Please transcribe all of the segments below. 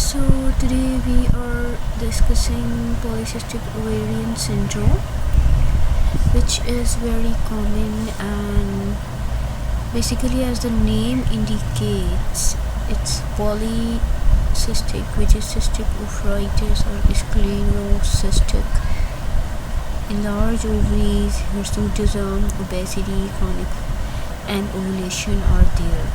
So today we are discussing polycystic ovarian syndrome, which is very common, and basically, as the name indicates, it's polycystic, which is cystic uveitis or sclerocystic. Enlarged ovaries, hirsutism, obesity, chronic and ovulation are there.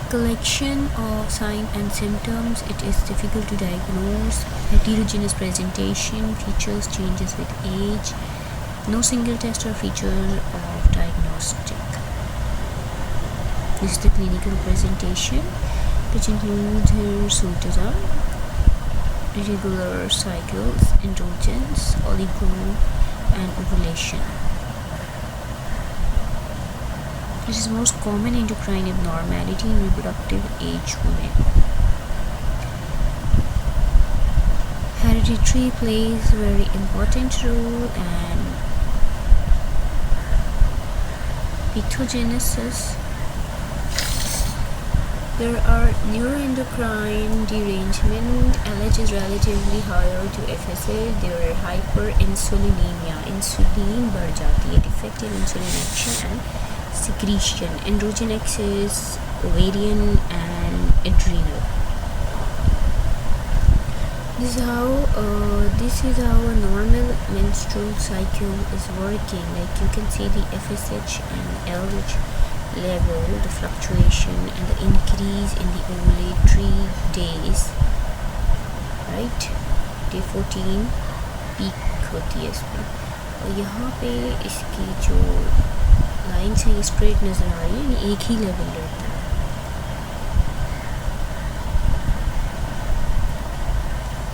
Collection of signs and symptoms. It is difficult to diagnose. Heterogeneous presentation. Features changes with age. No single test or feature of diagnostic. This is the clinical presentation, which includes hirsutism, irregular cycles, androgens, oligo, and ovulation. This is most common endocrine abnormality in reproductive age women. Hereditary plays a very important role, and pathogenesis. There are neuroendocrine derangement. LH is relatively higher to FSH. There are hyperinsulinemia. Insulin बढ़ जाती है. Defective insulin action and secretion. Androgen excess, ovarian and adrenal. This is how a normal menstrual cycle is working. Like you can see the FSH and LH level, the fluctuation and the increase in the ovulatory days, right? Day 14 peak होती है इसमें, और यहाँ पे इसकी जो lines है ये स्ट्रेट नज़र आ रही है, ये एक ही लेवल रहता है.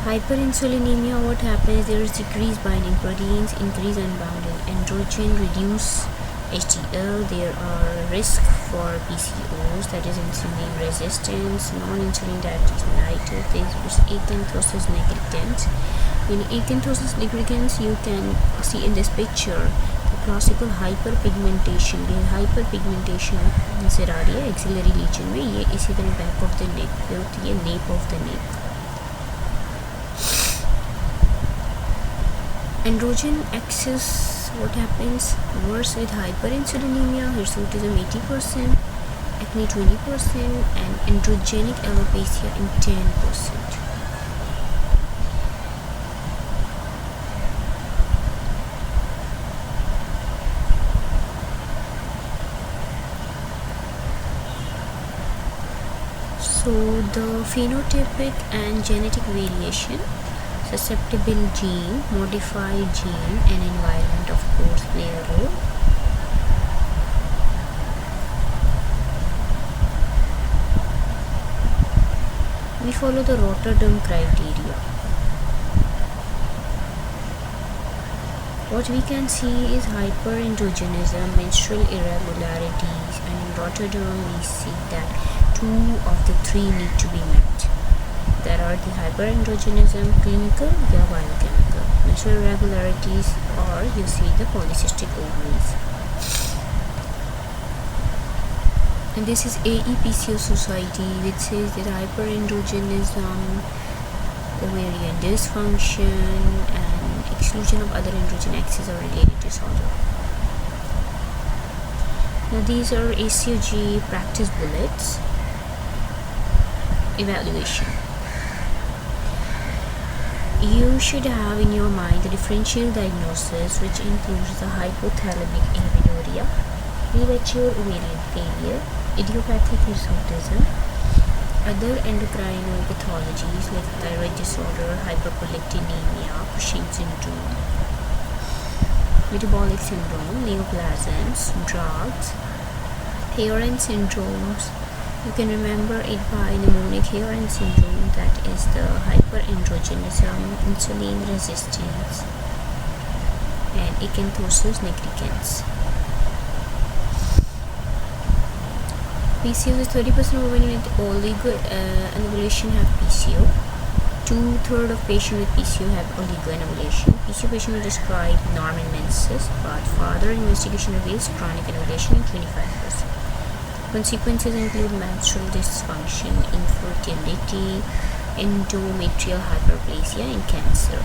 Hyperinsulinemia, what happens? There is decrease binding proteins, increase unbounded androgen, reduce HDL. There are risk for PCOs, that is insulin resistance, non-insulin diabetes mellitus. There is acanthosis nigricans. In acanthosis nigricans, you can see in this picture the classical hyperpigmentation. ये hyperpigmentation नजर आ रही है axillary region में. ये इसी तरह back of the neck पे होती है, nape of the neck. Androgen excess, what happens? Worse with hyperinsulinemia, hirsutism 80%, acne 20%, and androgenic alopecia in 10%. So the phenotypic and genetic variation. Susceptible gene, modified gene, and environment of course play a role. We follow the Rotterdam criteria. What we can see is hyperandrogenism, menstrual irregularities, and in Rotterdam we see that 2 of the 3 need to be met. There are the hyperandrogenism, clinical or biochemical, menstrual irregularities, or you see the polycystic ovaries. And this is AE-PCO society, which says that hyperandrogenism, ovarian dysfunction, and exclusion of other androgen axes are related disorder. Now these are ACOG practice bullets. Evaluation. You should have in your mind the differential diagnosis, which includes the hypothalamic amenorrhea, premature ovarian failure, idiopathic hirsutism, other endocrine pathologies like thyroid disorder, hyperprolactinemia, Cushing syndrome, metabolic syndrome, neoplasms, drugs, Hirsutism syndromes. You can remember it by mnemonic Hirsutism syndrome, that is the hyperandrogenism, insulin resistance, and acanthosis nigricans. PCOs is 30% of women with oligo and ovulation have PCO. 2/3 of patients with PCO have oligoanovulation. PCO patient will describe normal menses, but further investigation reveals chronic anovulation in 25%. Consequences include menstrual dysfunction, infertility, endometrial hyperplasia, and cancer.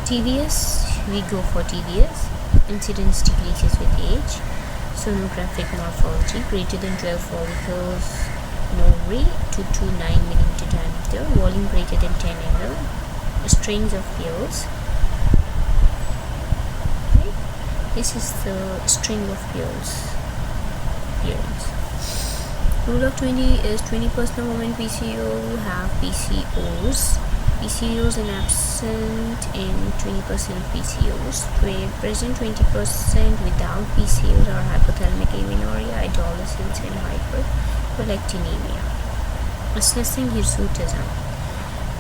TVS, we go for TVS. Incidence decreases with age. Sonographic morphology, greater than 12 follicles in ovary, 2 to 9 mm diameter, volume greater than 10 ml, strings of pills. Okay. This is the string of pills appearance. Rule of 20 is 20% of women PCO have PCOs. PCOs and absent in 20% of PCOs. Present 20% without PCOs are hypothalamic amenorrhea, adolescence, and hyperprolactinemia. Assessing hirsutism.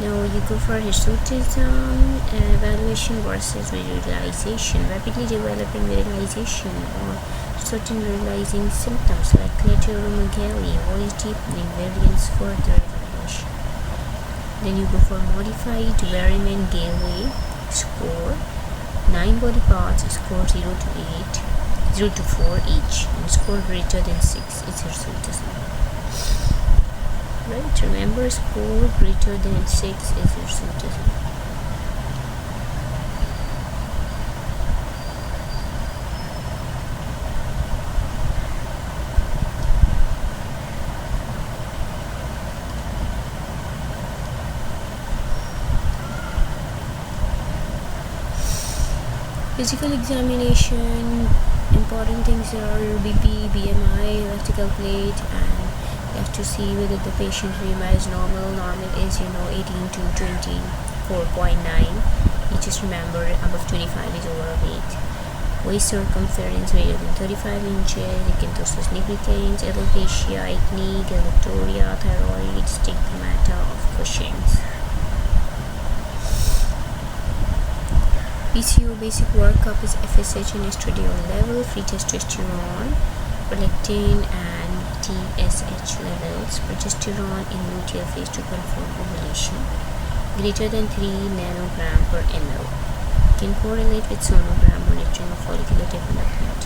Now you go for hirsutism evaluation versus virilization. Rapidly developing virilization or certain virilizing symptoms like clitoromegaly, voice deepening, variance further evaluation. Then you go for modified Variman-Gateway score. 9 body parts, score 0 to 8, 0 to 4 each, and score greater than 6 is hirsutism. Right, remember, score greater than 6 is hirsutism. Physical examination, important things are BP, BMI, elastic plate, and you have to see whether the patient's BMI is normal. Normal is 18 to 24.9. You just remember above 25 is overweight. Waist circumference greater than 35 inches, acanthosis nigricans, alopecia, acne, galactoria, thyroid, stigmata of Cushing's. PCO basic workup is FSH and estradiol level, free testosterone, prolactin, and TSH levels. Progesterone in luteal phase to confirm ovulation, greater than 3 nanogram per ml. Can correlate with sonogram monitoring of follicular development.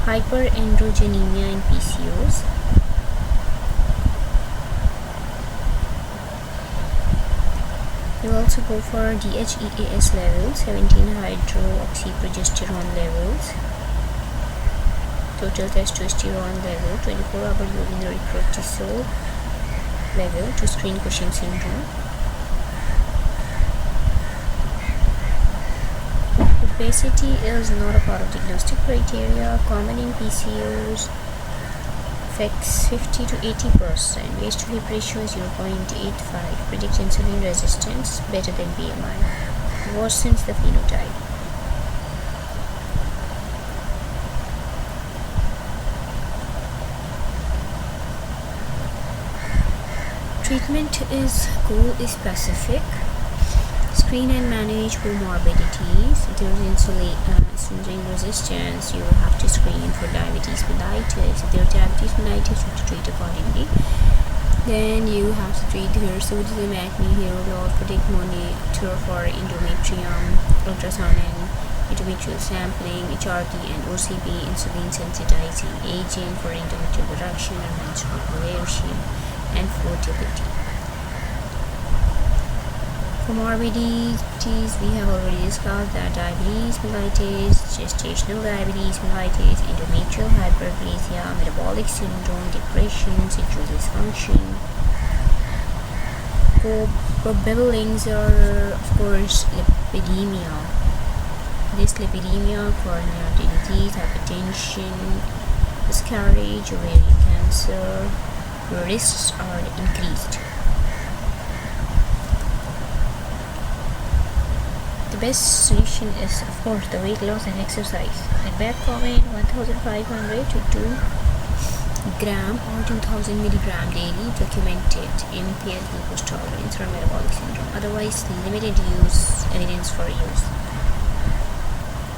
Hyperandrogenemia in PCOs. You also go for DHEAS levels, 17-hydroxyprogesterone levels, total testosterone level, 24-hour urinary cortisol level to screen Cushing syndrome. Obesity is not a part of diagnostic criteria. Common in PCOs, affects 50 to 80%. Waist to hip ratio is 0.85. Predicts insulin resistance, better than BMI. Worsens the phenotype. Treatment is goal is specific. Screen and manage comorbidities. If there is insulin resistance, you will have to screen for diabetes mellitus. If there is diabetes mellitus, you have to treat accordingly. Then you have to treat hirsutism, acne, hair loss, predict monitor for endometrium, ultrasound and endometrial sampling, HRT and OCB, insulin sensitizing agent for endometrial production and menstrual ovulation, and fertility. Comorbidities, we have already discussed that diabetes mellitus, gestational diabetes mellitus, endometrial hyperplasia, metabolic syndrome, depression, sexual dysfunction. Co-morbidities are, of course, lipidemia. This lipidemia, coronary disease, hypertension, miscarriage, ovarian cancer, risks are increased. The best solution is, of course, the weight loss and exercise. At metformin 1500 to 2 gram or 2000 milligram daily, documented impaired glucose tolerance or metabolic syndrome. Otherwise, limited use, evidence for use.